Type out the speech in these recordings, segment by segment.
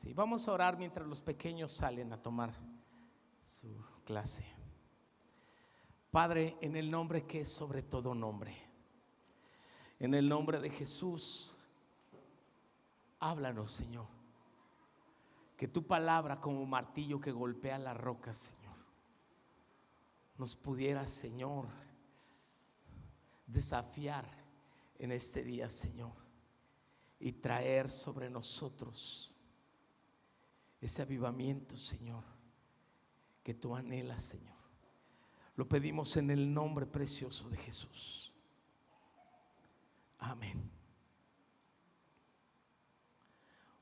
Sí, vamos a orar mientras los pequeños salen a tomar su clase. Padre, en el nombre que es sobre todo nombre, en el nombre de Jesús, háblanos, Señor. Que tu palabra, como martillo que golpea las rocas, Señor, nos pudiera, Señor, desafiar en este día, Señor, y traer sobre nosotros ese avivamiento, Señor, que tú anhelas, Señor. Lo pedimos en el nombre precioso de Jesús. Amén.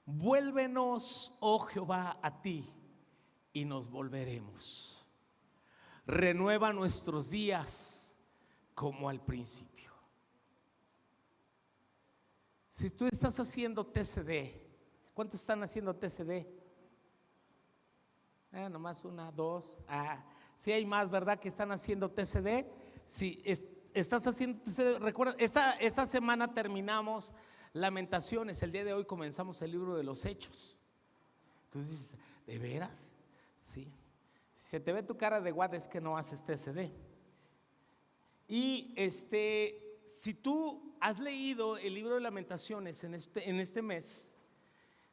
Vuélvenos, oh Jehová, a ti y nos volveremos. Renueva nuestros días como al principio. Si tú estás haciendo TCD, ¿cuántos están haciendo TCD? Nomás una, dos. Sí hay más, ¿verdad? Que están haciendo TCD. Si estás haciendo TCD, recuerda, esta semana terminamos Lamentaciones. El día de hoy comenzamos el libro de los Hechos. Entonces dices, ¿de veras? Sí. Si se te ve tu cara de guada es que no haces TCD. Y si tú has leído el libro de Lamentaciones en este mes,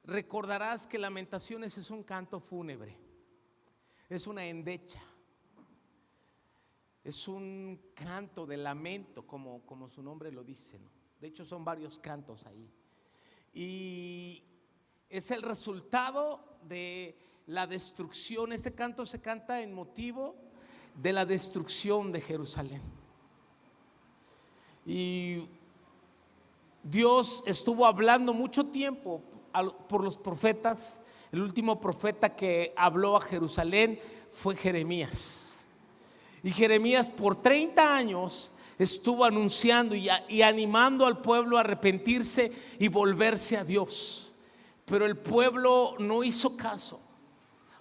recordarás que Lamentaciones es un canto fúnebre, es una endecha, es un canto de lamento, como su nombre lo dice, ¿no? De hecho son varios cantos ahí. Y es el resultado de la destrucción. Ese canto se canta en motivo de la destrucción de Jerusalén. Y Dios estuvo hablando mucho tiempo por los profetas. El último profeta que habló a Jerusalén fue Jeremías. Y Jeremías por 30 años estuvo anunciando y animando al pueblo a arrepentirse y volverse a Dios. Pero el pueblo no hizo caso.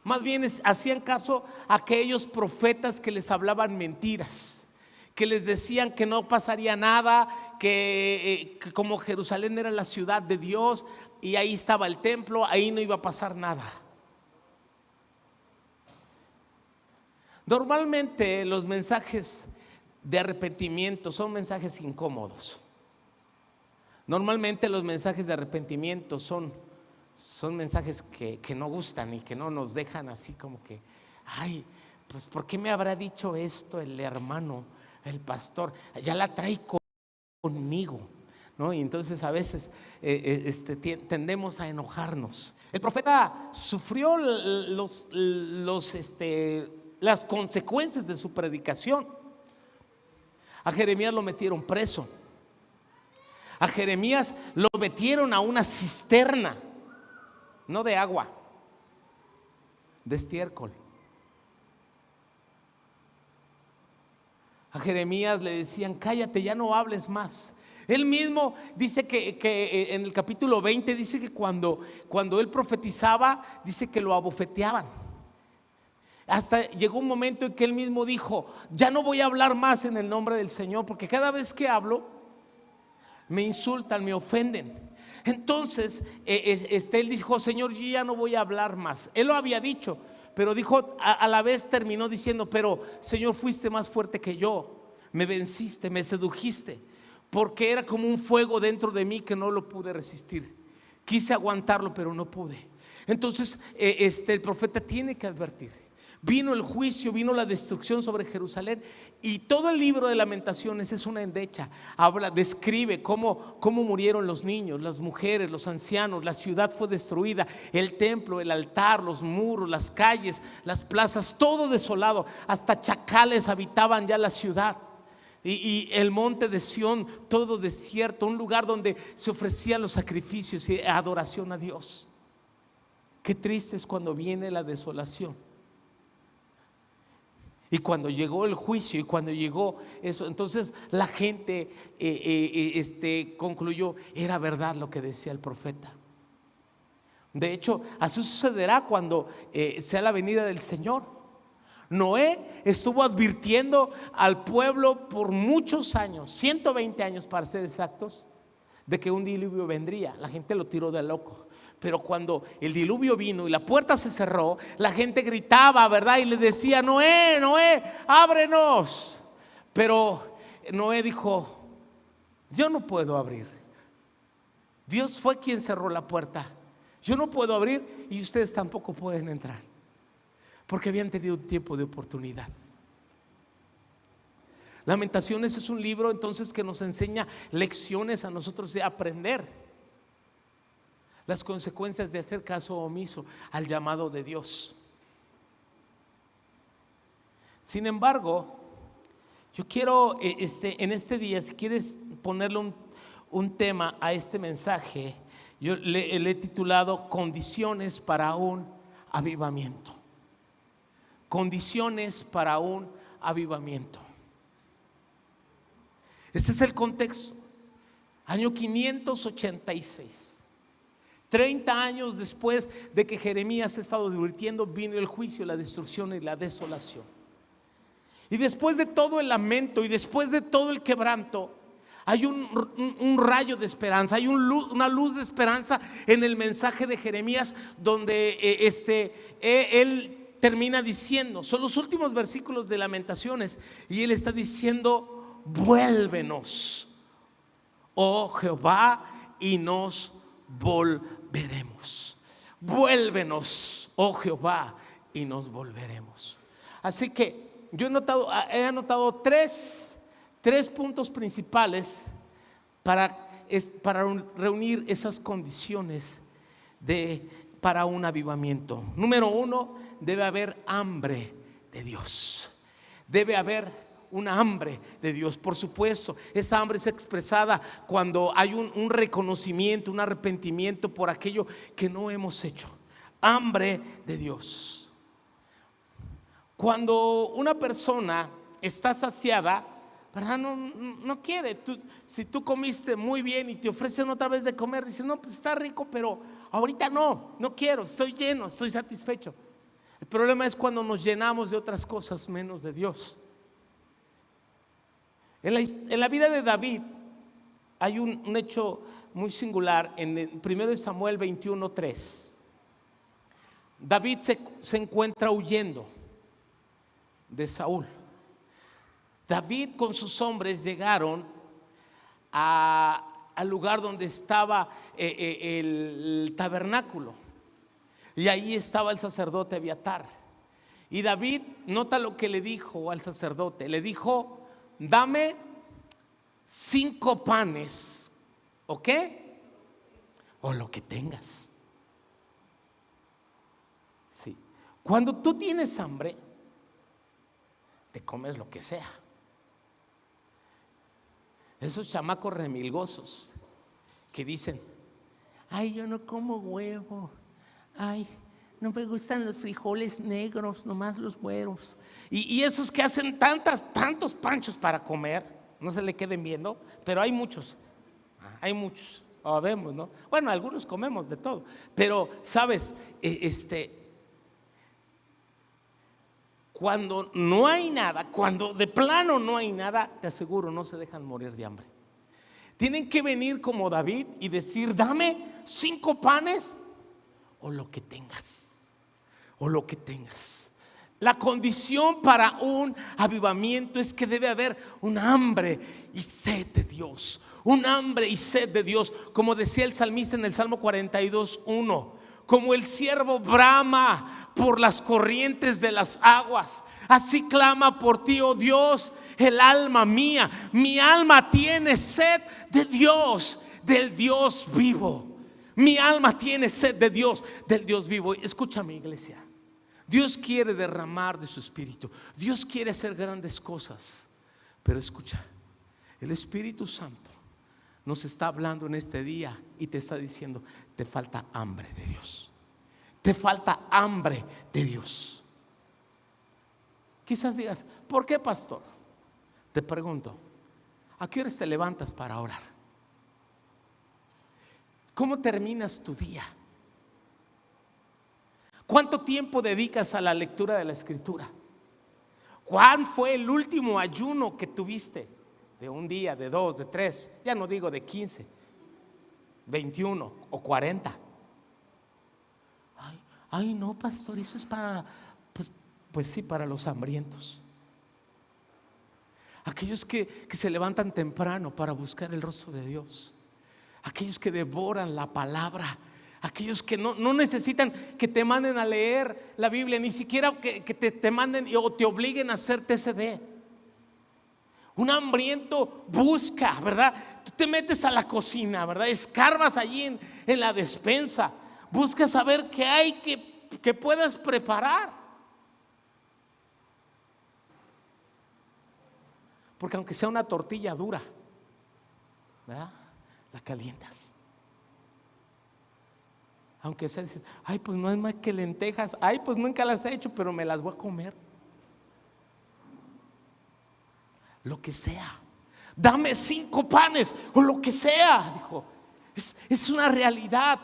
Más bien hacían caso a aquellos profetas que les hablaban mentiras, que les decían que no pasaría nada, que como Jerusalén era la ciudad de Dios y ahí estaba el templo, ahí no iba a pasar nada. Normalmente los mensajes de arrepentimiento son mensajes incómodos. Normalmente los mensajes de arrepentimiento son mensajes que no gustan y que no nos dejan así como que, ay, pues ¿por qué me habrá dicho esto el hermano, el pastor? Ya la trae conmigo, ¿no? Y entonces a veces tendemos a enojarnos. El profeta sufrió las consecuencias de su predicación. A Jeremías lo metieron preso. A Jeremías lo metieron a una cisterna, no de agua, de estiércol. A Jeremías le decían, cállate, ya no hables más. Él mismo dice que en el capítulo 20 dice que cuando él profetizaba, dice que lo abofeteaban. Hasta llegó un momento en que él mismo dijo, ya no voy a hablar más en el nombre del Señor, porque cada vez que hablo me insultan, me ofenden. Entonces él dijo, Señor, yo ya no voy a hablar más. Él lo había dicho, pero dijo, a la vez terminó diciendo, pero Señor, fuiste más fuerte que yo, me venciste, me sedujiste, porque era como un fuego dentro de mí que no lo pude resistir. Quise aguantarlo, pero no pude. Entonces el profeta tiene que advertir. Vino el juicio, vino la destrucción sobre Jerusalén. Y todo el libro de Lamentaciones es una endecha. Describe cómo murieron los niños, las mujeres, los ancianos. La ciudad fue destruida, el templo, el altar, los muros, las calles, las plazas, todo desolado. Hasta chacales habitaban ya la ciudad. Y el monte de Sión, todo desierto, un lugar donde se ofrecían los sacrificios y adoración a Dios. Qué triste es cuando viene la desolación. Y cuando llegó el juicio y cuando llegó eso, entonces la gente concluyó, era verdad lo que decía el profeta. De hecho, así sucederá cuando sea la venida del Señor. Noé estuvo advirtiendo al pueblo por muchos años, 120 años para ser exactos, de que un diluvio vendría. La gente lo tiró de loco. Pero cuando el diluvio vino y la puerta se cerró, la gente gritaba, ¿verdad? Y le decía: Noé, Noé, ábrenos. Pero Noé dijo: yo no puedo abrir. Dios fue quien cerró la puerta. Yo no puedo abrir y ustedes tampoco pueden entrar, porque habían tenido un tiempo de oportunidad. Lamentaciones es un libro entonces que nos enseña lecciones a nosotros de aprender las consecuencias de hacer caso omiso al llamado de Dios. Sin embargo, yo quiero en este día, si quieres ponerle un tema a este mensaje, yo le he titulado Condiciones para un avivamiento. Condiciones para un avivamiento. Este es el contexto. Año 586. 30 años después de que Jeremías se estado divirtiendo, vino el juicio, la destrucción y la desolación. Y después de todo el lamento y después de todo el quebranto, hay un rayo de esperanza, hay una luz de esperanza en el mensaje de Jeremías, donde él termina diciendo, son los últimos versículos de Lamentaciones, y él está diciendo: vuélvenos, oh Jehová, y nos volveremos. Vuélvenos, oh Jehová, y nos volveremos. Así que yo he anotado tres puntos principales para reunir esas condiciones para un avivamiento. Número uno, debe haber hambre de Dios. Debe haber una hambre de Dios. Por supuesto, esa hambre es expresada cuando hay un reconocimiento, un arrepentimiento por aquello que no hemos hecho. Hambre de Dios. Cuando una persona está saciada, ¿verdad? No quiere. Si tú comiste muy bien y te ofrecen otra vez de comer, dices: no, pues está rico, pero ahorita no quiero, estoy lleno, estoy satisfecho. El problema es cuando nos llenamos de otras cosas menos de Dios. En la vida de David hay un hecho muy singular en 1 Samuel 21:3. David se encuentra huyendo de Saúl. David con sus hombres llegaron al lugar donde estaba el tabernáculo, y ahí estaba el sacerdote Abiatar. Y David, nota lo que le dijo al sacerdote. Le dijo: dame 5 panes, ¿o qué? O lo que tengas. Sí. Cuando tú tienes hambre, te comes lo que sea. Esos chamacos remilgosos que dicen: ay, yo no como huevo, ay, no me gustan los frijoles negros, nomás los güeros. Y esos que hacen tantos panchos para comer, no se le queden viendo, pero hay muchos, o vemos, ¿no? Bueno, algunos comemos de todo, pero sabes, cuando no hay nada, cuando de plano no hay nada, te aseguro, no se dejan morir de hambre. Tienen que venir como David y decir: dame 5 panes o lo que tengas, o lo que tengas. La condición para un avivamiento es que debe haber un hambre y sed de Dios. Un hambre y sed de Dios, como decía el salmista en el Salmo 42:1. Como el ciervo brama por las corrientes de las aguas, así clama por ti, oh Dios, el alma mía. Mi alma tiene sed de Dios, del Dios vivo. Mi alma tiene sed de Dios, del Dios vivo. Escúchame, iglesia. Dios quiere derramar de su espíritu. Dios quiere hacer grandes cosas. Pero escucha, el Espíritu Santo nos está hablando en este día y te está diciendo: te falta hambre de Dios. Te falta hambre de Dios. Quizás digas: ¿por qué, pastor? Te pregunto: ¿a qué horas te levantas para orar? ¿Cómo terminas tu día? ¿Cuánto tiempo dedicas a la lectura de la Escritura? ¿Cuál fue el último ayuno que tuviste? De un día, de 2, de 3, ya no digo de 15, 21 o 40. Ay, no, pastor, eso es para, pues sí, para los hambrientos. Aquellos que se levantan temprano para buscar el rostro de Dios. Aquellos que devoran la palabra. Aquellos que no necesitan que te manden a leer la Biblia, ni siquiera que te manden o te obliguen a hacer TCD. Un hambriento busca, ¿verdad? Tú te metes a la cocina, ¿verdad? Escarbas allí en la despensa. Buscas saber qué hay que puedas preparar. Porque aunque sea una tortilla dura, ¿verdad?, la calientas. Aunque sea, ay, pues no es más que lentejas. Ay, pues nunca las he hecho, pero me las voy a comer. Lo que sea. Dame 5 panes o lo que sea, dijo. Es una realidad.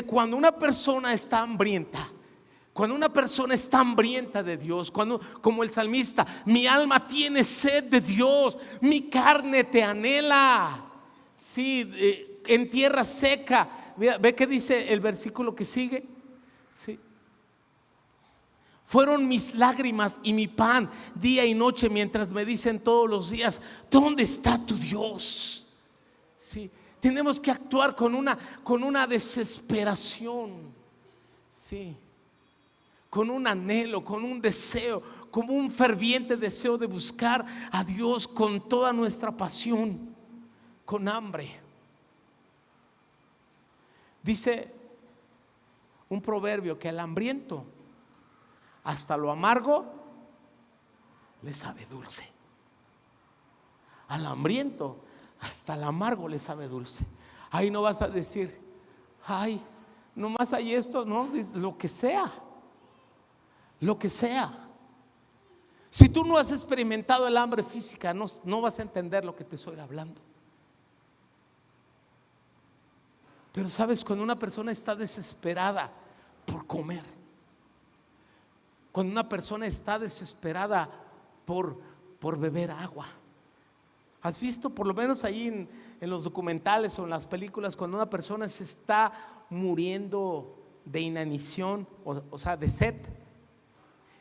Cuando una persona está hambrienta, cuando una persona está hambrienta de Dios, como el salmista, mi alma tiene sed de Dios, mi carne te anhela. Sí, en tierra seca. Ve que dice el versículo que sigue. Sí. Fueron mis lágrimas y mi pan día y noche, mientras me dicen todos los días, ¿dónde está tu Dios? Sí. Tenemos que actuar con una desesperación. Sí. Con un anhelo, con un deseo, como un ferviente deseo de buscar a Dios con toda nuestra pasión, con hambre. Dice un proverbio que al hambriento hasta lo amargo le sabe dulce. Al hambriento hasta el amargo le sabe dulce. Ahí no vas a decir, ay, nomás hay esto, no, lo que sea. Lo que sea. Si tú no has experimentado el hambre física, no vas a entender lo que te estoy hablando. Pero sabes, cuando una persona está desesperada por comer, cuando una persona está desesperada por beber agua, ¿has visto por lo menos ahí en los documentales o en las películas, cuando una persona se está muriendo de inanición, o sea, de sed?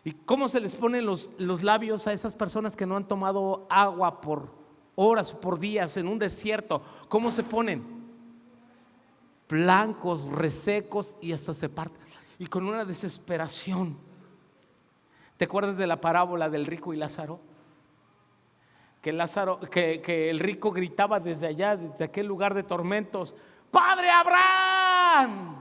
¿Y cómo se les ponen los labios a esas personas que no han tomado agua por horas o por días en un desierto? ¿Cómo se ponen? Blancos, resecos, y hasta se parten, y con una desesperación. ¿Te acuerdas de la parábola del rico y Lázaro? Que el rico gritaba desde allá, desde aquel lugar de tormentos: Padre Abraham,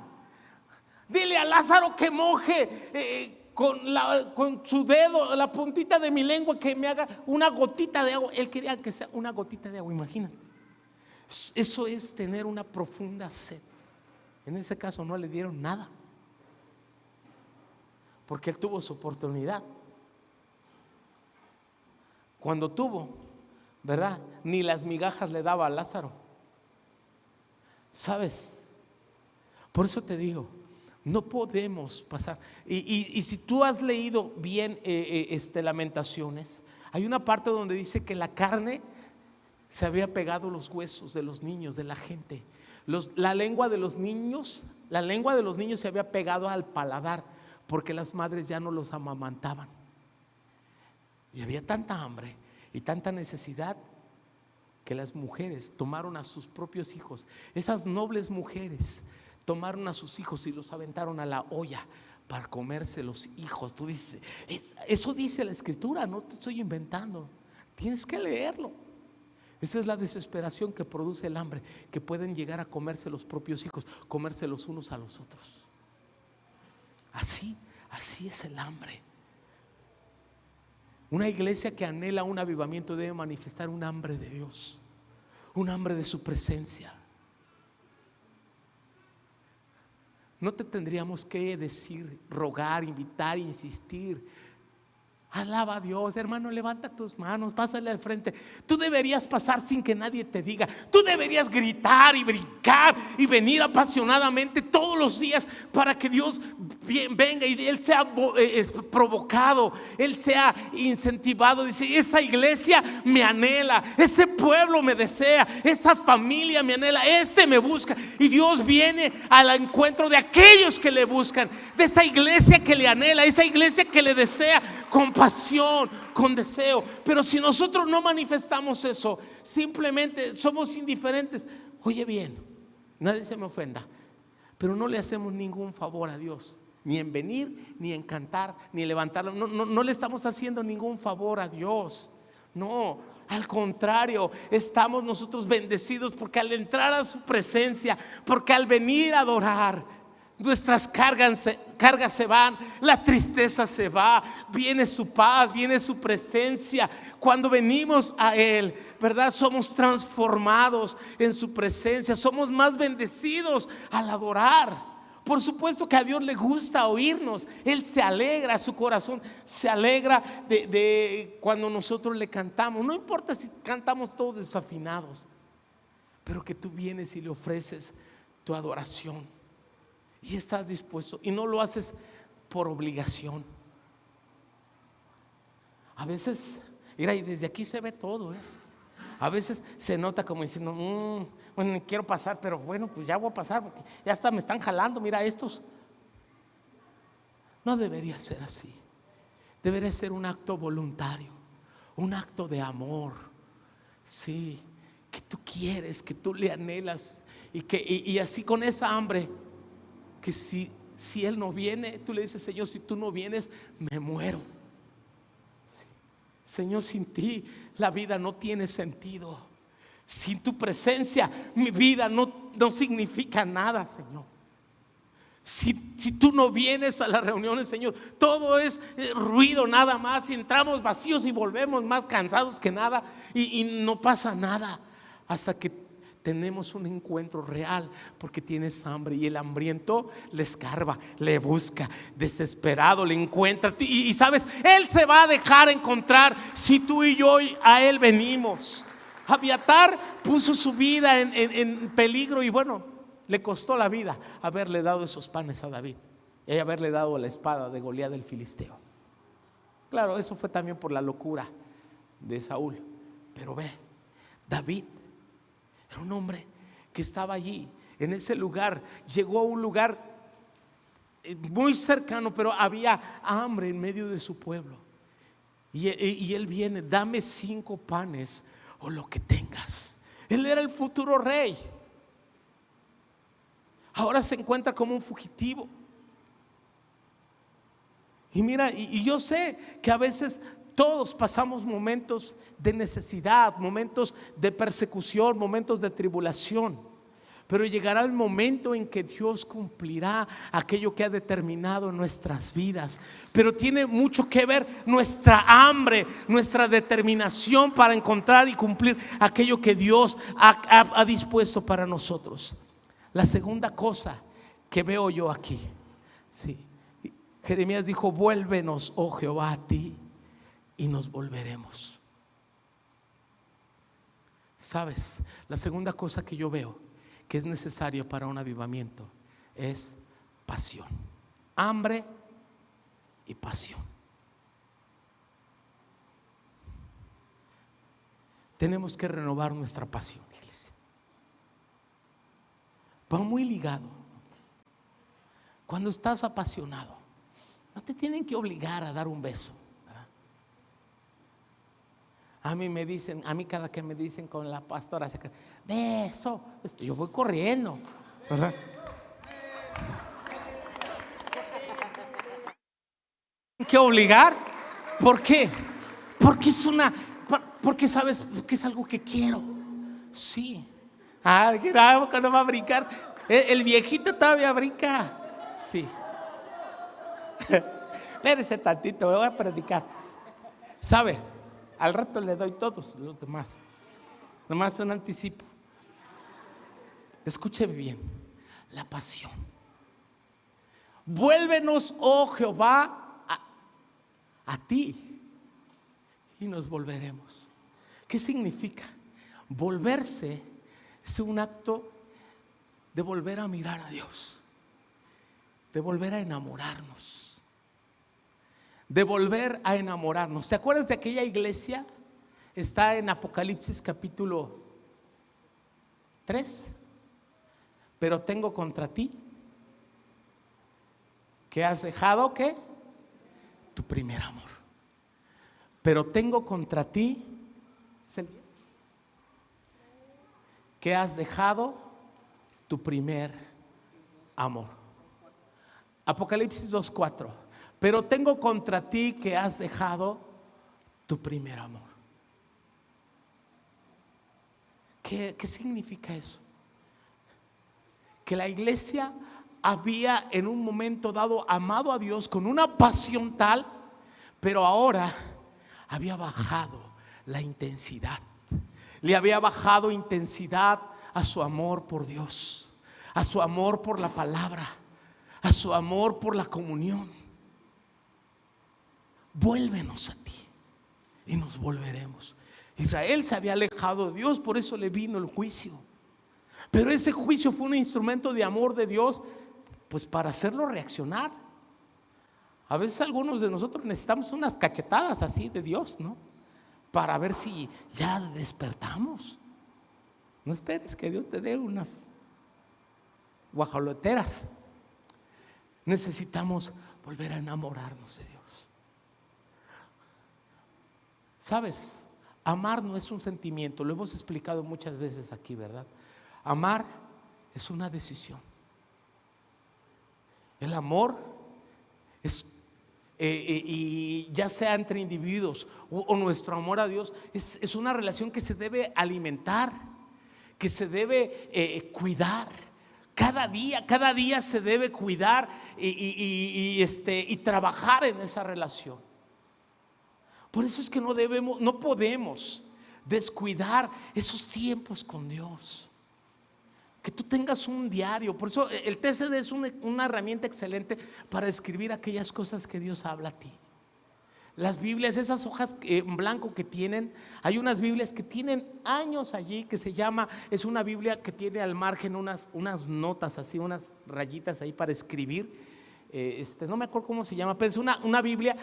dile a Lázaro que moje con su dedo, la puntita de mi lengua, que me haga una gotita de agua. Él quería que sea una gotita de agua, imagínate. Eso es tener una profunda sed. En ese caso no le dieron nada, porque él tuvo su oportunidad. Cuando tuvo, ¿verdad?, ni las migajas le daba a Lázaro. ¿Sabes? Por eso te digo, no podemos pasar. Y si tú has leído bien Lamentaciones, hay una parte donde dice que la carne se había pegado a los huesos de los niños, de la gente. La lengua de los niños se había pegado al paladar, porque las madres ya no los amamantaban. Y había tanta hambre y tanta necesidad que las mujeres tomaron a sus propios hijos. Esas nobles mujeres tomaron a sus hijos y los aventaron a la olla para comerse los hijos. Tú dices, eso dice la escritura, no te estoy inventando. Tienes que leerlo. Esa es la desesperación que produce el hambre, que pueden llegar a comerse los propios hijos, comerse los unos a los otros. Así es el hambre. Una iglesia que anhela un avivamiento debe manifestar un hambre de Dios, un hambre de su presencia. No te tendríamos que decir, rogar, invitar, insistir. Alaba a Dios, hermano, levanta tus manos, pásale al frente. Tú deberías pasar sin que nadie te diga. Tú deberías gritar y brincar y venir apasionadamente todos los días para que Dios venga y Él sea provocado, Él sea incentivado. Dice: esa iglesia me anhela, ese pueblo me desea, esa familia me anhela, me busca. Y Dios viene al encuentro de aquellos que le buscan, de esa iglesia que le anhela, esa iglesia que le desea con pasión, con deseo. Pero si nosotros no manifestamos eso, simplemente somos indiferentes. Oye bien, nadie se me ofenda, pero no le hacemos ningún favor a Dios, ni en venir, ni en cantar, ni en levantarlo. No le estamos haciendo ningún favor a Dios. No, al contrario, estamos nosotros bendecidos, porque al entrar a su presencia, porque al venir a adorar, nuestras cargas se van, la tristeza se va, viene su paz, viene su presencia. Cuando venimos a Él, ¿verdad? Somos transformados en su presencia, somos más bendecidos al adorar. Por supuesto que a Dios le gusta oírnos, Él se alegra, su corazón se alegra de cuando nosotros le cantamos. No importa si cantamos todos desafinados, pero que tú vienes y le ofreces tu adoración. Y estás dispuesto, y no lo haces por obligación. A veces, mira, y desde aquí se ve todo, A veces se nota como diciendo: bueno, quiero pasar, pero bueno, pues ya voy a pasar, porque ya hasta me están jalando, mira estos. No debería ser así. Debería ser un acto voluntario, un acto de amor. Sí, que tú quieres, que tú le anhelas, y así con esa hambre, que si Él no viene, tú le dices: Señor, si tú no vienes, me muero. Sí. Señor, sin ti la vida no tiene sentido. Sin tu presencia mi vida no significa nada, Señor. Si tú no vienes a las reuniones, Señor, todo es ruido nada más, y entramos vacíos y volvemos más cansados que nada, y no pasa nada hasta que tenemos un encuentro real, porque tienes hambre, y el hambriento le escarba, le busca, desesperado le encuentra. Y sabes, Él se va a dejar encontrar si tú y yo a Él venimos. Abiatar puso su vida en peligro, y bueno, le costó la vida haberle dado esos panes a David y haberle dado la espada de Goliat del filisteo. Claro, eso fue también por la locura de Saúl. Pero ve, David era un hombre que estaba allí, en ese lugar. Llegó a un lugar muy cercano, pero había hambre en medio de su pueblo. Y él viene: dame 5 panes o lo que tengas. Él era el futuro rey. Ahora se encuentra como un fugitivo. Y mira, y yo sé que a veces todos pasamos momentos de necesidad, momentos de persecución, momentos de tribulación. Pero llegará el momento en que Dios cumplirá aquello que ha determinado en nuestras vidas. Pero tiene mucho que ver nuestra hambre, nuestra determinación para encontrar y cumplir aquello que Dios ha dispuesto para nosotros. La segunda cosa que veo yo aquí, sí, Jeremías dijo: vuélvenos, oh Jehová, a ti, y nos volveremos. ¿Sabes? La segunda cosa que yo veo que es necesaria para un avivamiento es pasión, hambre y pasión. Tenemos que renovar nuestra pasión, iglesia. Va muy ligado. Cuando estás apasionado, no te tienen que obligar a dar un beso. A mí cada que me dicen con la pastora: beso, yo voy corriendo, ¿verdad? ¿Qué obligar? ¿Por qué? Porque sabes que es algo que quiero. Sí. Que no va a brincar. El viejito todavía brinca. Sí. Espérese tantito, me voy a predicar. ¿Sabe? Al rato le doy todos los demás. Nomás un anticipo. Escuche bien. La pasión. Vuélvenos, oh Jehová, a ti, y nos volveremos. ¿Qué significa? Volverse es un acto de volver a mirar a Dios. de volver a enamorarnos. De volver a enamorarnos. ¿Te acuerdas de aquella iglesia? Está en Apocalipsis capítulo 3. Pero tengo contra ti que has dejado, ¿qué? Tu primer amor. Pero tengo contra ti que has dejado tu primer amor. Apocalipsis 2:4. Pero tengo contra ti que has dejado tu primer amor. ¿Qué significa eso? Que la iglesia había en un momento dado amado a Dios con una pasión tal, pero ahora había bajado la intensidad. Le había bajado intensidad a su amor por Dios, a su amor por la palabra, a su amor por la comunión. Vuélvenos a ti y nos volveremos. Israel se había alejado de Dios, por eso le vino el juicio. Pero ese juicio fue un instrumento de amor de Dios, pues para hacerlo reaccionar. A veces algunos de nosotros necesitamos unas cachetadas así de Dios, ¿no? Para ver si ya despertamos. No esperes que Dios te dé unas guajoloteras. Necesitamos volver a enamorarnos de Dios. ¿Sabes? Amar no es un sentimiento, lo hemos explicado muchas veces aquí, ¿verdad? Amar es una decisión. El amor es, y ya sea entre individuos o nuestro amor a Dios, es una relación que se debe alimentar, que se debe cuidar. Cada día se debe cuidar y trabajar en esa relación. Por eso es que no podemos descuidar esos tiempos con Dios. Que tú tengas un diario. Por eso el TCD es una herramienta excelente para escribir aquellas cosas que Dios habla a ti. Las Biblias, esas hojas en blanco que tienen, hay unas Biblias que tienen años allí, que es una Biblia que tiene al margen unas notas así, unas rayitas ahí para escribir. No me acuerdo cómo se llama, pero es una Biblia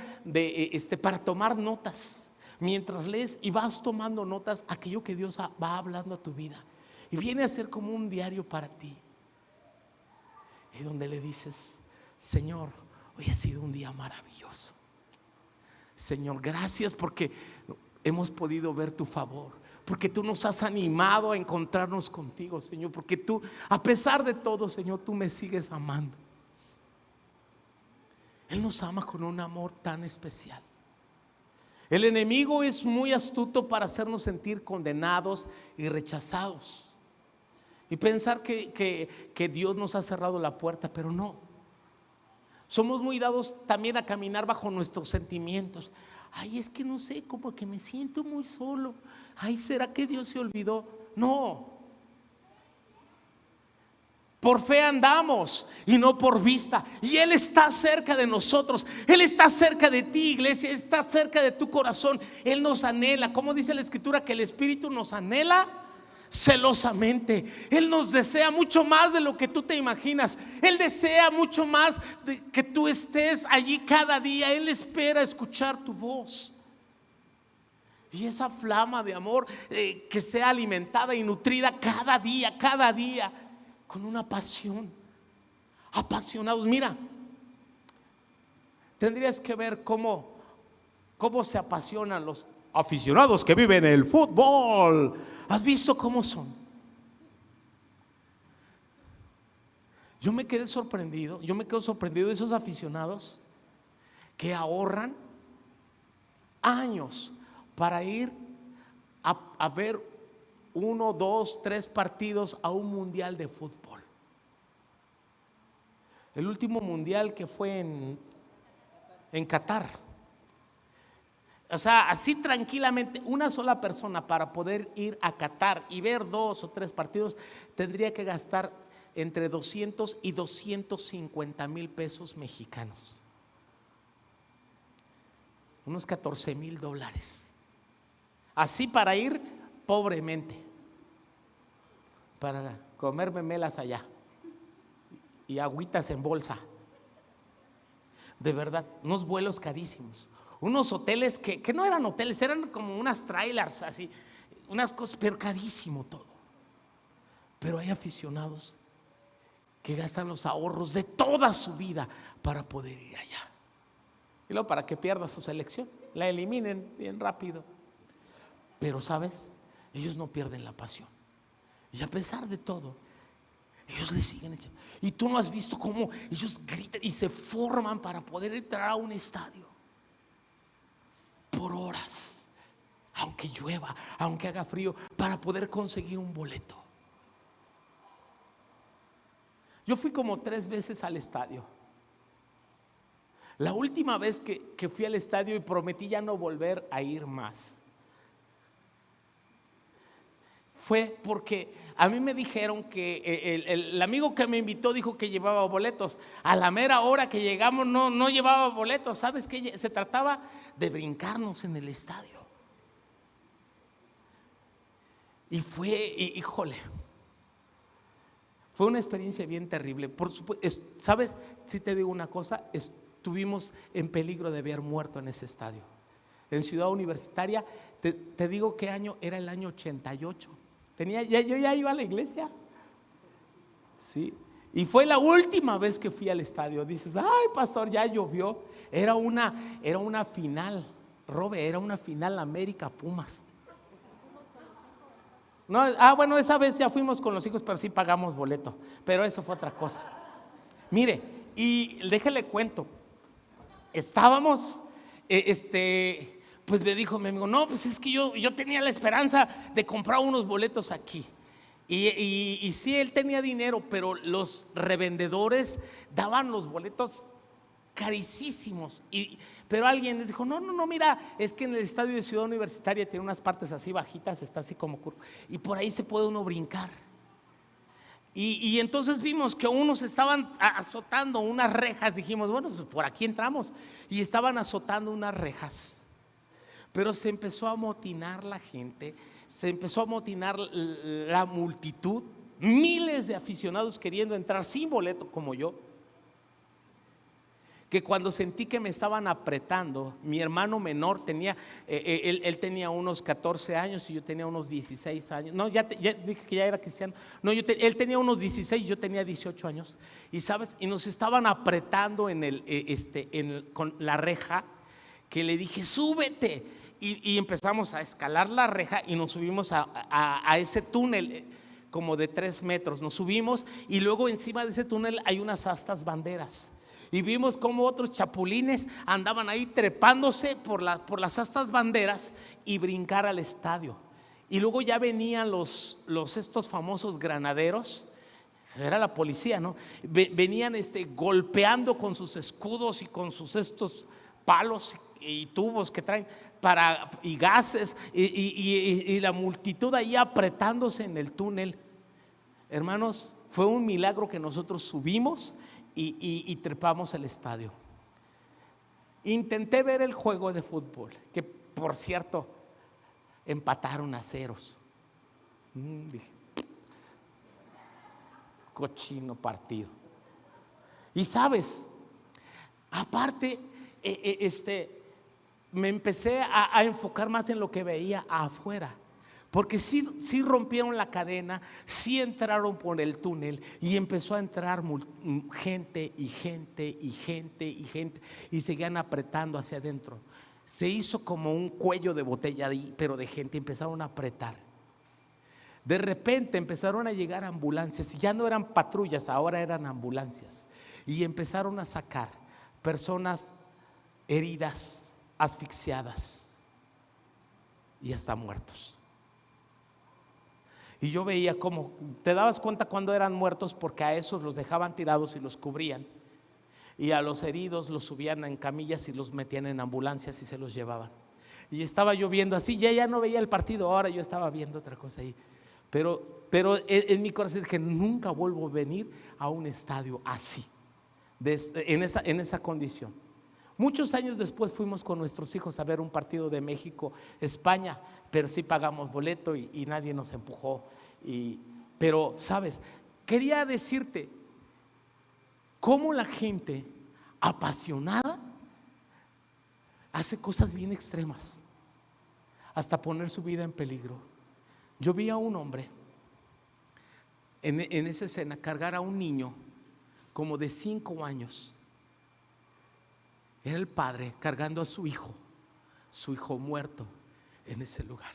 para tomar notas. Mientras lees y vas tomando notas, aquello que Dios va hablando a tu vida. Y viene a ser como un diario para ti. Y donde le dices: Señor, hoy ha sido un día maravilloso. Señor, gracias porque hemos podido ver tu favor, porque tú nos has animado a encontrarnos contigo, Señor, porque tú, a pesar de todo, Señor, tú me sigues amando. Él nos ama con un amor tan especial. El enemigo es muy astuto para hacernos sentir condenados y rechazados y pensar que Dios nos ha cerrado la puerta, pero no. Somos muy dados también a caminar bajo nuestros sentimientos. Ay, es que no sé, como que me siento muy solo. Ay, ¿será que Dios se olvidó? No. Por fe andamos y no por vista. Y Él está cerca de nosotros. Él está cerca de ti, iglesia. Está cerca de tu corazón. Él nos anhela. Como dice la Escritura, que el Espíritu nos anhela celosamente. Él nos desea mucho más de lo que tú te imaginas. Él desea mucho más de que tú estés allí cada día. Él espera escuchar tu voz. Y esa flama de amor que sea alimentada y nutrida cada día, con una pasión. Apasionados. Mira, tendrías que ver cómo se apasionan los aficionados que viven el fútbol. ¿Has visto cómo son? Yo me quedo sorprendido de esos aficionados que ahorran años para ir a ver 1, 2, 3 partidos a un mundial de fútbol. El último mundial que fue en Qatar. O sea, así tranquilamente, una sola persona para poder ir a Qatar y ver 2 o 3 partidos tendría que gastar entre 200 y 250 mil pesos mexicanos. Unos $14,000. Así para ir pobremente, para comer memelas allá y agüitas en bolsa de verdad, unos vuelos carísimos, unos hoteles que no eran hoteles, eran como unas trailers así, unas cosas, pero carísimo todo. Pero hay aficionados que gastan los ahorros de toda su vida para poder ir allá. Y luego para que pierda su selección, la eliminen bien rápido. Pero sabes, ellos no pierden la pasión. Y a pesar de todo, ellos le siguen echando. Y tú no has visto cómo ellos gritan y se forman para poder entrar a un estadio por horas, aunque llueva, aunque haga frío, para poder conseguir un boleto. Yo fui como 3 veces al estadio. La última vez que fui al estadio y prometí ya no volver a ir más, fue porque a mí me dijeron que el amigo que me invitó dijo que llevaba boletos. A la mera hora que llegamos no llevaba boletos. ¿Sabes qué? Se trataba de brincarnos en el estadio. Y fue, híjole, fue una experiencia bien terrible. Por supuesto, ¿sabes? Si te digo una cosa, estuvimos en peligro de haber muerto en ese estadio. En Ciudad Universitaria, te digo qué año, era el año 88. Yo ya iba a la iglesia. Sí. Y fue la última vez que fui al estadio. Dices, ay, pastor, ya llovió. Era una final, Robe, era una final América Pumas. No, bueno, esa vez ya fuimos con los hijos, pero sí pagamos boleto. Pero eso fue otra cosa. Mire, y déjele cuento. Estábamos, pues me dijo mi amigo, no, pues es que yo tenía la esperanza de comprar unos boletos aquí. Y sí, él tenía dinero, pero los revendedores daban los boletos carísimos. Pero alguien les dijo, no, mira, es que en el estadio de Ciudad Universitaria tiene unas partes así bajitas, está así como curvo, y por ahí se puede uno brincar. Y entonces vimos que unos estaban azotando unas rejas. Dijimos, bueno, pues por aquí entramos. Y estaban azotando unas rejas. Pero se empezó a amotinar la gente, se empezó a amotinar la multitud, miles de aficionados queriendo entrar sin boleto como yo. Que cuando sentí que me estaban apretando, mi hermano menor tenía, él tenía unos 14 años y yo tenía unos 16 años. No, ya dije que ya era cristiano. No, él tenía unos 16, yo tenía 18 años. Y sabes, y nos estaban apretando con la reja, que le dije, súbete. Y empezamos a escalar la reja y nos subimos a ese túnel como de 3 metros. Nos subimos y luego encima de ese túnel hay unas astas banderas. Y vimos cómo otros chapulines andaban ahí trepándose por las astas banderas y brincar al estadio. Y luego ya venían estos famosos granaderos, era la policía, ¿no? Venían golpeando con sus escudos y con sus estos palos y tubos que traen y gases y la multitud ahí apretándose en el túnel. Hermanos, fue un milagro que nosotros subimos y trepamos al estadio. Intenté ver el juego de fútbol, que por cierto empataron a 0. Dije, cochino partido. Y sabes, aparte me empecé a enfocar más en lo que veía afuera. Porque sí rompieron la cadena, sí entraron por el túnel y empezó a entrar gente y gente y gente y gente y seguían apretando hacia adentro. Se hizo como un cuello de botella ahí, pero de gente, empezaron a apretar. De repente empezaron a llegar ambulancias y ya no eran patrullas, ahora eran ambulancias. Y empezaron a sacar personas heridas, asfixiadas y hasta muertos. Y yo veía cómo, te dabas cuenta cuando eran muertos, porque a esos los dejaban tirados y los cubrían, y a los heridos los subían en camillas y los metían en ambulancias y se los llevaban. Y estaba yo viendo así, ya no veía el partido, ahora yo estaba viendo otra cosa ahí. Pero en mi corazón dije, nunca vuelvo a venir a un estadio así, en esa condición. Muchos años después fuimos con nuestros hijos a ver un partido de México-España, pero sí pagamos boleto y nadie nos empujó. Pero, ¿sabes? Quería decirte cómo la gente apasionada, hace cosas bien extremas, hasta poner su vida en peligro. Yo vi a un hombre en esa escena cargar a un niño como de 5 años. Era el padre cargando a su hijo muerto en ese lugar.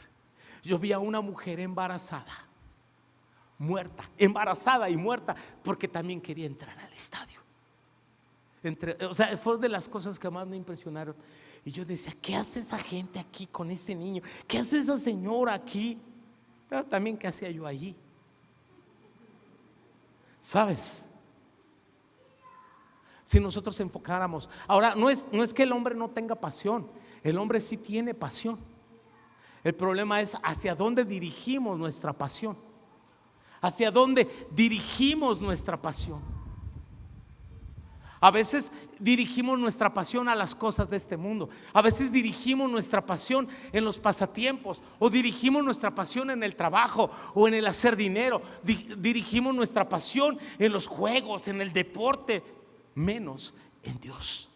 Yo vi a una mujer embarazada, embarazada y muerta, porque también quería entrar al estadio. O sea, fue de las cosas que más me impresionaron. Y yo decía, ¿qué hace esa gente aquí con ese niño? ¿Qué hace esa señora aquí? Pero también, ¿qué hacía yo allí? ¿Sabes? Si nosotros enfocáramos. Ahora, no es que el hombre no tenga pasión. El hombre sí tiene pasión. El problema es hacia dónde dirigimos nuestra pasión. Hacia dónde dirigimos nuestra pasión. A veces dirigimos nuestra pasión a las cosas de este mundo. A veces dirigimos nuestra pasión en los pasatiempos, o dirigimos nuestra pasión en el trabajo o en el hacer dinero. Dirigimos nuestra pasión en los juegos, en el deporte, menos en Dios.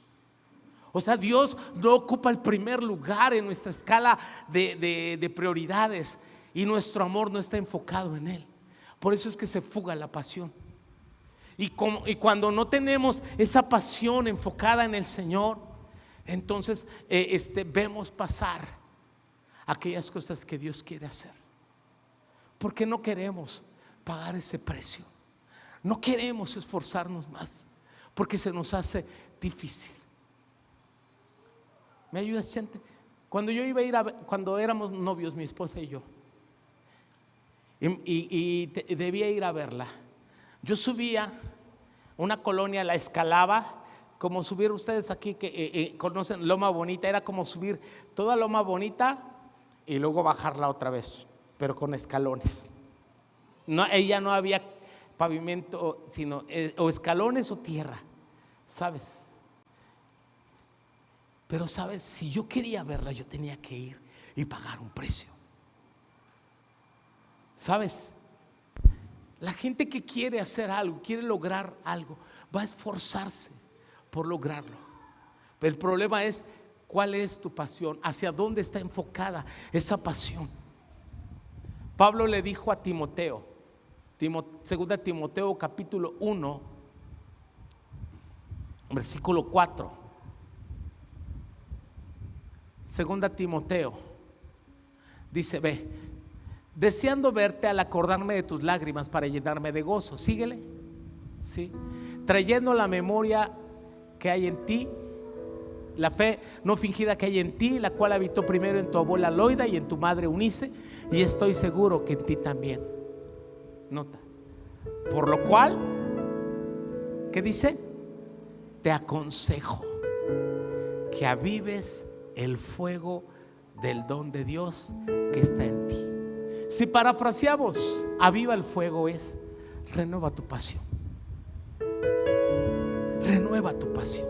O sea, Dios no ocupa el primer lugar en nuestra escala de prioridades, y nuestro amor no está enfocado en Él. Por eso es que se fuga la pasión. Y cuando no tenemos esa pasión enfocada en el Señor, entonces vemos pasar aquellas cosas que Dios quiere hacer, porque no queremos pagar ese precio. No queremos esforzarnos más, porque se nos hace difícil. ¿Me ayudas, Chente? Cuando yo iba a ir cuando éramos novios, mi esposa y yo, y debía ir a verla, yo subía una colonia, la escalaba, como subir ustedes aquí que conocen Loma Bonita. Era como subir toda Loma Bonita y luego bajarla otra vez, pero con escalones. Ella no había pavimento, sino o escalones o tierra, ¿sabes? Pero sabes, si yo quería verla, yo tenía que ir y pagar un precio. ¿Sabes? La gente que quiere hacer algo, quiere lograr algo, va a esforzarse por lograrlo. Pero el problema es, ¿cuál es tu pasión? ¿Hacia dónde está enfocada esa pasión? Pablo le dijo a Timoteo, segunda Timoteo capítulo 1, versículo 4. Segunda Timoteo dice: ve, deseando verte al acordarme de tus lágrimas para llenarme de gozo. Síguele, ¿sí? Trayendo la memoria que hay en ti, la fe no fingida que hay en ti, la cual habitó primero en tu abuela Loida y en tu madre Eunice, y estoy seguro que en ti también. Nota. Por lo cual, ¿qué dice? Te aconsejo que avives el fuego del don de Dios que está en ti. Si parafraseamos, aviva el fuego es: renueva tu pasión. Renueva tu pasión.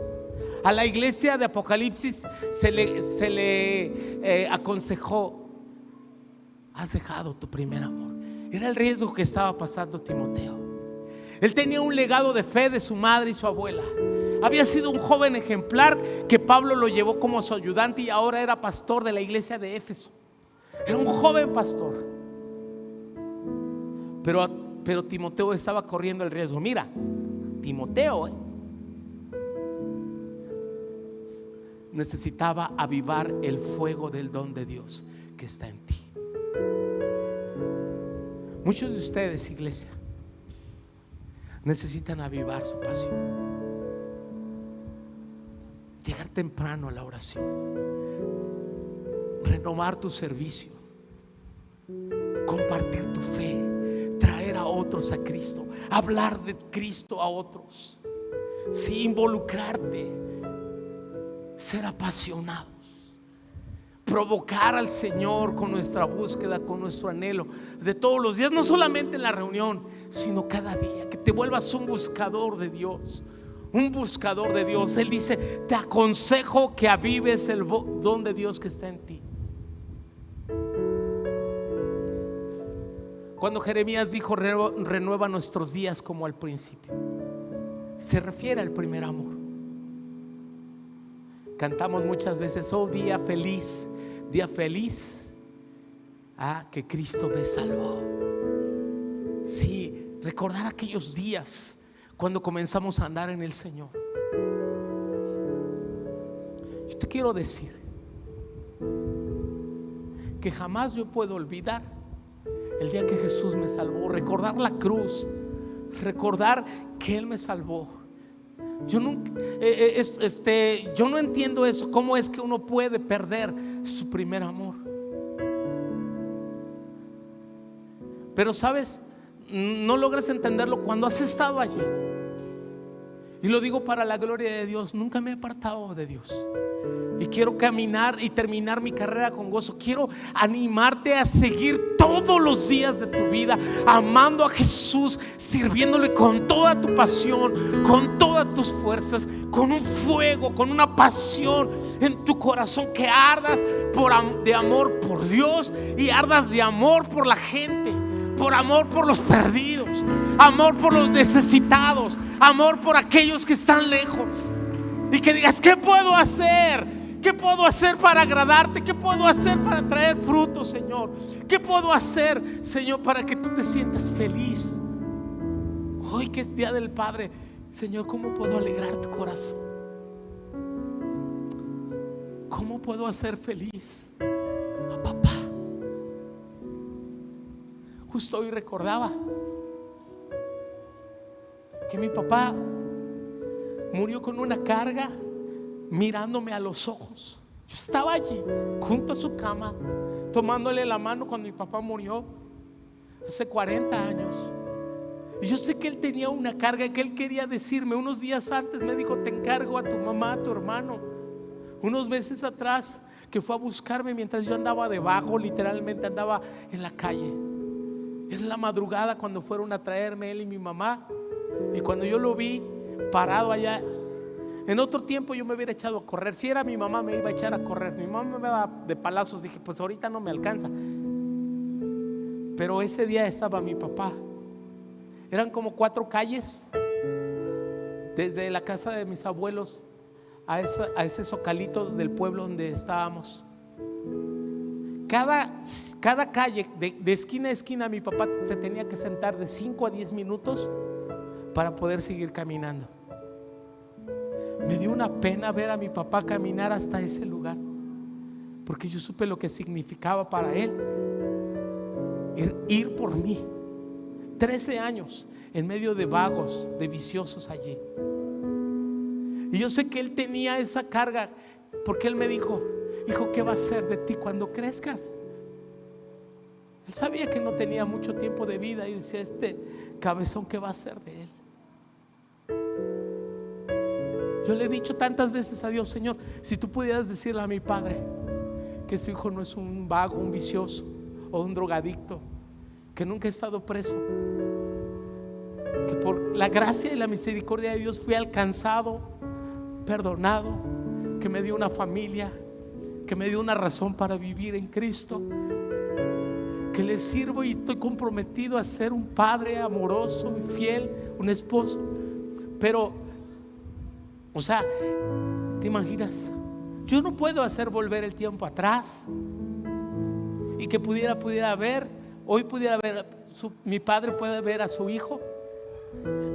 A la iglesia de Apocalipsis se le aconsejó: has dejado tu primer amor. Era el riesgo que estaba pasando Timoteo. Él tenía un legado de fe de su madre y su abuela. Había sido un joven ejemplar que Pablo lo llevó como su ayudante, y ahora era pastor de la iglesia de Éfeso. Era un joven pastor. Pero Timoteo estaba corriendo el riesgo. Mira, Timoteo necesitaba avivar el fuego del don de Dios que está en ti. Muchos de ustedes, iglesia, necesitan avivar su pasión. Llegar temprano a la oración, renovar tu servicio, compartir tu fe, traer a otros a Cristo, hablar de Cristo a otros, sí, involucrarte, ser apasionados, provocar al Señor con nuestra búsqueda, con nuestro anhelo de todos los días, no solamente en la reunión, sino cada día, que te vuelvas un buscador de Dios. Un buscador de Dios. Él dice: te aconsejo que avives el don de Dios que está en ti. Cuando Jeremías dijo: renueva nuestros días como al principio, se refiere al primer amor. Cantamos muchas veces: oh día feliz que Cristo me salvó. Sí, recordar aquellos días cuando comenzamos a andar en el Señor. Yo te quiero decir que jamás yo puedo olvidar el día que Jesús me salvó. Recordar la cruz, recordar que Él me salvó. Yo nunca, yo no entiendo eso. ¿Cómo es que uno puede perder su primer amor? Pero sabes, no logras entenderlo cuando has estado allí. Y lo digo para la gloria de Dios. Nunca me he apartado de Dios y quiero caminar y terminar mi carrera con gozo. Quiero animarte a seguir todos los días de tu vida amando a Jesús, sirviéndole con toda tu pasión, con todas tus fuerzas, con un fuego, con una pasión en tu corazón, que ardas de amor por Dios y ardas de amor por la gente, por amor por los perdidos, amor por los necesitados, amor por aquellos que están lejos. Y que digas: ¿qué puedo hacer? ¿Qué puedo hacer para agradarte? ¿Qué puedo hacer para traer frutos, Señor? ¿Qué puedo hacer, Señor, para que tú te sientas feliz? Hoy que es Día del Padre, Señor, ¿cómo puedo alegrar tu corazón? ¿Cómo puedo hacer feliz a papá? Justo hoy recordaba que mi papá murió con una carga, mirándome a los ojos. Yo estaba allí junto a su cama, tomándole la mano cuando mi papá murió hace 40 años. Y yo sé que él tenía una carga que él quería decirme. Unos días antes me dijo: te encargo a tu mamá, a tu hermano. Unos meses atrás que fue a buscarme mientras yo andaba de vago, literalmente andaba en la calle. Era la madrugada cuando fueron a traerme él y mi mamá. Y cuando yo lo vi parado allá, en otro tiempo yo me hubiera echado a correr. Si era mi mamá, me iba a echar a correr. Mi mamá me daba de palazos. Dije: pues ahorita no me alcanza. Pero ese día estaba mi papá. Eran como 4 calles desde la casa de mis abuelos a ese zocalito del pueblo donde estábamos. Cada calle, de esquina a esquina, mi papá se tenía que sentar de 5 a 10 minutos para poder seguir caminando. Me dio una pena ver a mi papá caminar hasta ese lugar, porque yo supe lo que significaba para él ir por mí. 13 años en medio de vagos, de viciosos allí. Y yo sé que él tenía esa carga, porque él me dijo: hijo, ¿qué va a ser de ti cuando crezcas? Él sabía que no tenía mucho tiempo de vida y decía: este cabezón, ¿qué va a ser de él? Yo le he dicho tantas veces a Dios: Señor, si tú pudieras decirle a mi padre que su hijo no es un vago, un vicioso o un drogadicto, que nunca ha estado preso, que por la gracia y la misericordia de Dios fui alcanzado, perdonado, que me dio una familia, que me dio una razón para vivir en Cristo, que le sirvo y estoy comprometido a ser un padre amoroso y fiel, un esposo. Pero, o sea, ¿te imaginas? Yo no puedo hacer volver el tiempo atrás y que pudiera ver, hoy pudiera ver, mi padre puede ver a su hijo.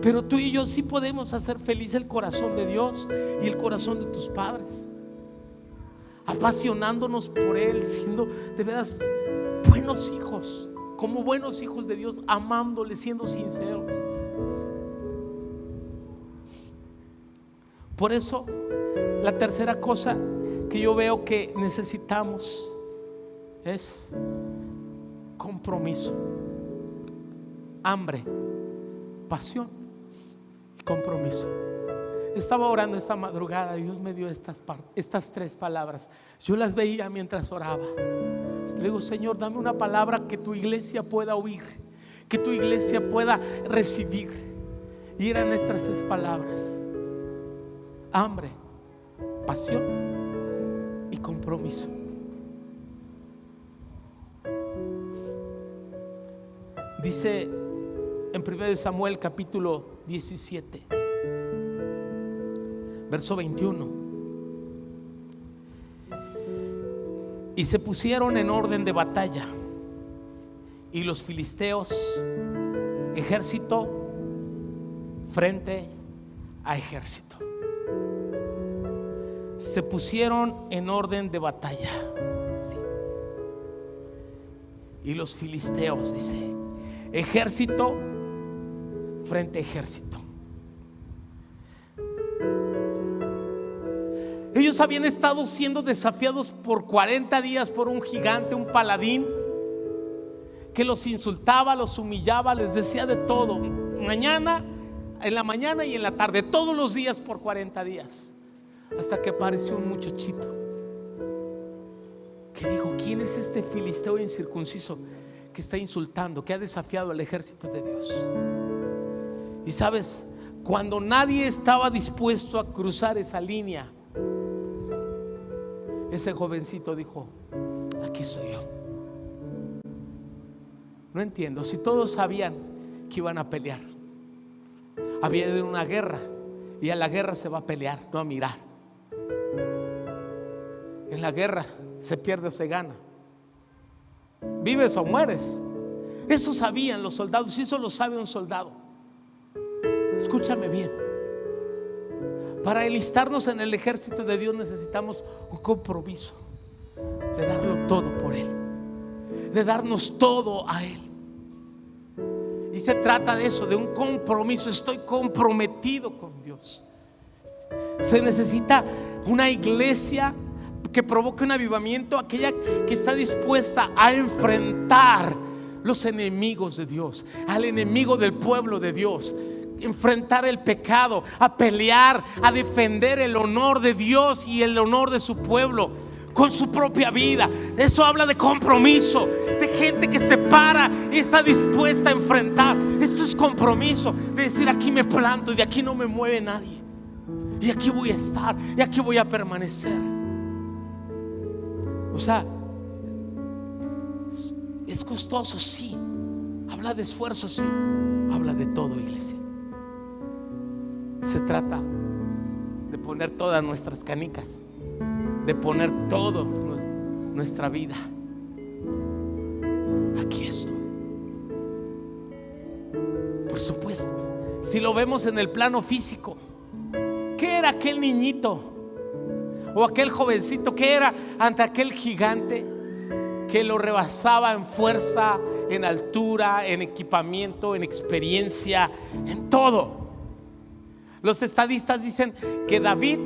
Pero tú y yo sí podemos hacer feliz el corazón de Dios y el corazón de tus padres, apasionándonos por Él, siendo de veras buenos hijos, como buenos hijos de Dios, amándole, siendo sinceros. Por eso, la tercera cosa que yo veo que necesitamos es compromiso, hambre, pasión y compromiso. Estaba orando esta madrugada y Dios me dio estas 3 palabras. Yo las veía mientras oraba. Le digo: Señor, dame una palabra que tu iglesia pueda oír, que tu iglesia pueda recibir. Y eran estas 3 palabras: hambre, pasión y compromiso. Dice en 1 Samuel capítulo 17, verso 21: Y se pusieron en orden de batalla, y los filisteos, ejército frente a ejército, se pusieron en orden de batalla. Sí. Y los filisteos, dice, ejército frente a ejército. Ellos habían estado siendo desafiados por 40 días por un gigante, un paladín, que los insultaba, los humillaba, les decía de todo, en la mañana y en la tarde, todos los días por 40 días. Hasta que apareció un muchachito que dijo: ¿quién es este filisteo incircunciso que está insultando, que ha desafiado al ejército de Dios? Y sabes, cuando nadie estaba dispuesto a cruzar esa línea, ese jovencito dijo: aquí soy yo. No entiendo, si todos sabían que iban a pelear, había de una guerra, y a la guerra se va a pelear, no a mirar. En la guerra se pierde o se gana, vives o mueres. Eso sabían los soldados, y eso lo sabe un soldado. Escúchame bien, para enlistarnos en el ejército de Dios necesitamos un compromiso de darlo todo por Él, de darnos todo a Él. Y se trata de eso, de un compromiso. Estoy comprometido con Dios. Se necesita una iglesia que provoque un avivamiento, aquella que está dispuesta a enfrentar los enemigos de Dios, al enemigo del pueblo de Dios, enfrentar el pecado, a pelear, a defender el honor de Dios y el honor de su pueblo con su propia vida. Eso habla de compromiso, de gente que se para y está dispuesta a enfrentar. Esto es compromiso, de decir: aquí me planto y de aquí no me mueve nadie, y aquí voy a estar, y aquí voy a permanecer. O sea, es costoso, sí. Habla de esfuerzo, sí. Habla de todo, iglesia. Se trata de poner todas nuestras canicas, de poner todo nuestra vida. Aquí estoy. Por supuesto, si lo vemos en el plano físico, ¿qué era aquel niñito o aquel jovencito? ¿Qué era ante aquel gigante que lo rebasaba en fuerza, en altura, en equipamiento, en experiencia, en todo? Los estadistas dicen que David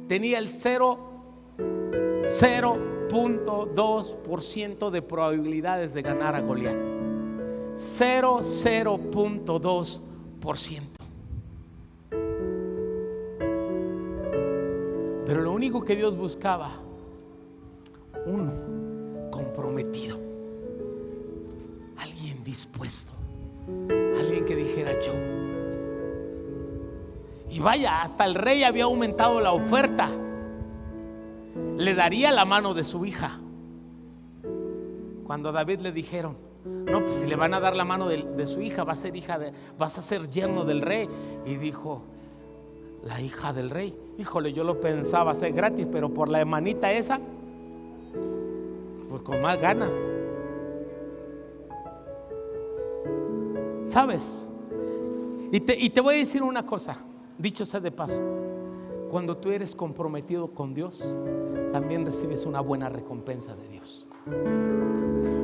tenía el 0.2% de probabilidades de ganar a Goliat. 0.2%. Pero lo único que Dios buscaba, uno comprometido, alguien dispuesto, alguien que dijera: yo. Y vaya, hasta el rey había aumentado la oferta. Le daría la mano de su hija. Cuando a David le dijeron: no, pues si le van a dar la mano de su hija, vas a ser yerno del rey. Y dijo: la hija del rey. Híjole, yo lo pensaba hacer gratis, pero por la hermanita esa, pues con más ganas. ¿Sabes? Y te voy a decir una cosa, dicho sea de paso: cuando tú eres comprometido con Dios, también recibes una buena recompensa de Dios.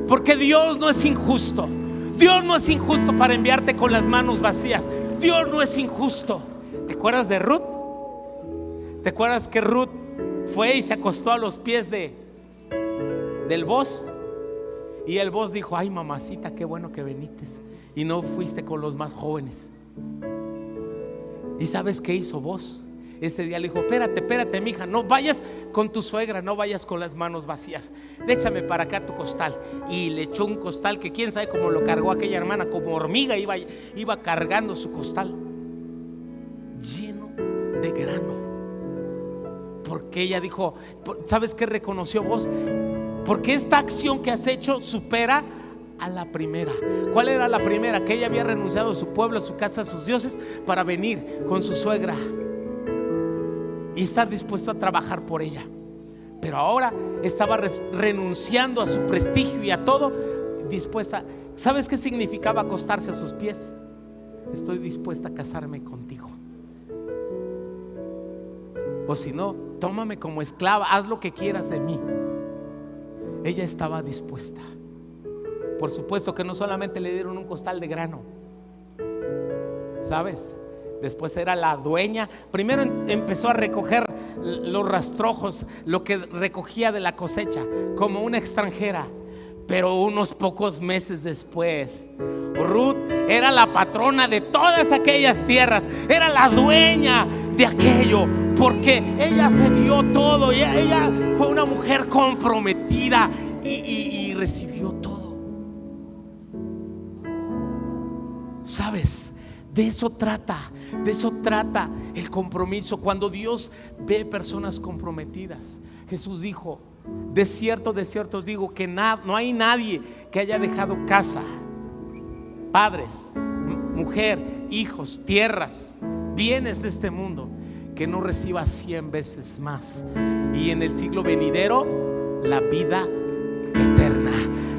Porque Dios no es injusto. Dios no es injusto para enviarte con las manos vacías. Dios no es injusto. ¿Te acuerdas de Ruth? ¿Te acuerdas que Ruth fue y se acostó a los pies del boz? Y el boz dijo: ay, mamacita, qué bueno que viniste y no fuiste con los más jóvenes. ¿Y sabes qué hizo vos? Ese día le dijo: espérate, mija, no vayas con tu suegra, no vayas con las manos vacías. Échame para acá tu costal. Y le echó un costal que quién sabe cómo lo cargó aquella hermana, como hormiga iba cargando su costal lleno de grano. Porque ella dijo: ¿sabes qué reconoció vos? Porque esta acción que has hecho supera a la primera. ¿Cuál era la primera? Que ella había renunciado a su pueblo, a su casa, a sus dioses, para venir con su suegra y estar dispuesto a trabajar por ella. pero ahora estaba renunciando a su prestigio y a todo, dispuesta. ¿Sabes qué significaba acostarse a sus pies? Estoy dispuesta a casarme contigo, o si no, tómame como esclava, haz lo que quieras de mí. Ella estaba dispuesta. Por supuesto que no solamente le dieron un costal de grano, ¿sabes? Después era la dueña. Primero empezó a recoger los rastrojos, lo que recogía de la cosecha, como una extranjera. Pero unos pocos meses después, Ruth era la patrona de todas aquellas tierras, era la dueña de aquello, porque ella se dio todo. Y ella fue una mujer comprometida y recibió todo. ¿Sabes? De eso trata el compromiso. Cuando Dios ve personas comprometidas, Jesús dijo: de cierto os digo que no hay nadie que haya dejado casa, padres, mujer, hijos, tierras, bienes de este mundo, que no reciba 100 veces más, y en el siglo venidero la vida eterna.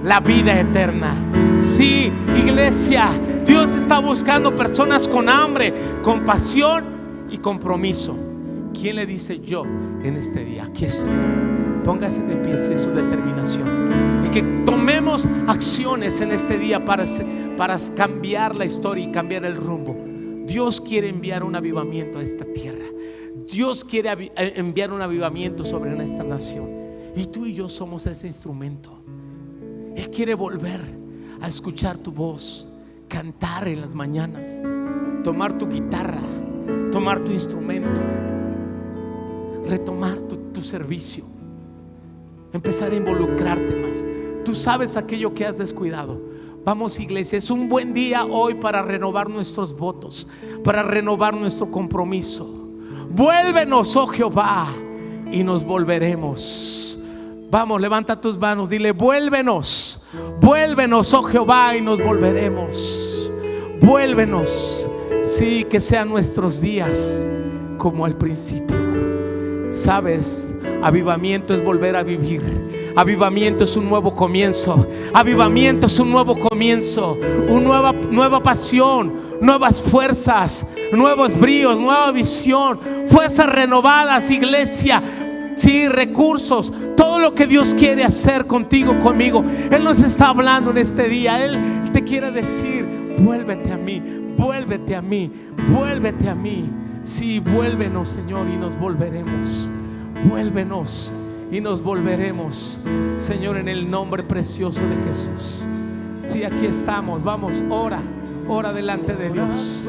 La vida eterna. Sí, iglesia, Dios está buscando personas con hambre, con pasión y compromiso. ¿Quién le dice yo en este día? Aquí estoy. Póngase de pie, es su determinación, y que tomemos acciones en este día para cambiar la historia y cambiar el rumbo. Dios quiere enviar un avivamiento a esta tierra. Dios quiere enviar un avivamiento sobre nuestra nación, y tú y yo somos ese instrumento. Él quiere volver a escuchar tu voz, cantar en las mañanas, tomar tu guitarra, tomar tu instrumento, retomar tu servicio, empezar a involucrarte más. Tú sabes aquello que has descuidado. Vamos, iglesia, es un buen día hoy para renovar nuestros votos, para renovar nuestro compromiso. Vuélvenos, oh Jehová, y nos volveremos. Vamos, levanta tus manos, dile: vuélvenos, vuélvenos, oh Jehová, y nos volveremos. Vuélvenos. Sí, que sean nuestros días como al principio. Sabes, avivamiento es volver a vivir. Avivamiento es un nuevo comienzo. Avivamiento es un nuevo comienzo, una nueva pasión, nuevas fuerzas, nuevos bríos, nueva visión, fuerzas renovadas, iglesia. Sí, recursos, todo lo que Dios quiere hacer contigo, conmigo. Él nos está hablando en este día. Él te quiere decir: vuélvete a mí, vuélvete a mí, vuélvete a mí. Sí, vuélvenos, Señor, y nos volveremos. Vuélvenos y nos volveremos, Señor, en el nombre precioso de Jesús. Sí, aquí estamos. Vamos, ora delante de Dios.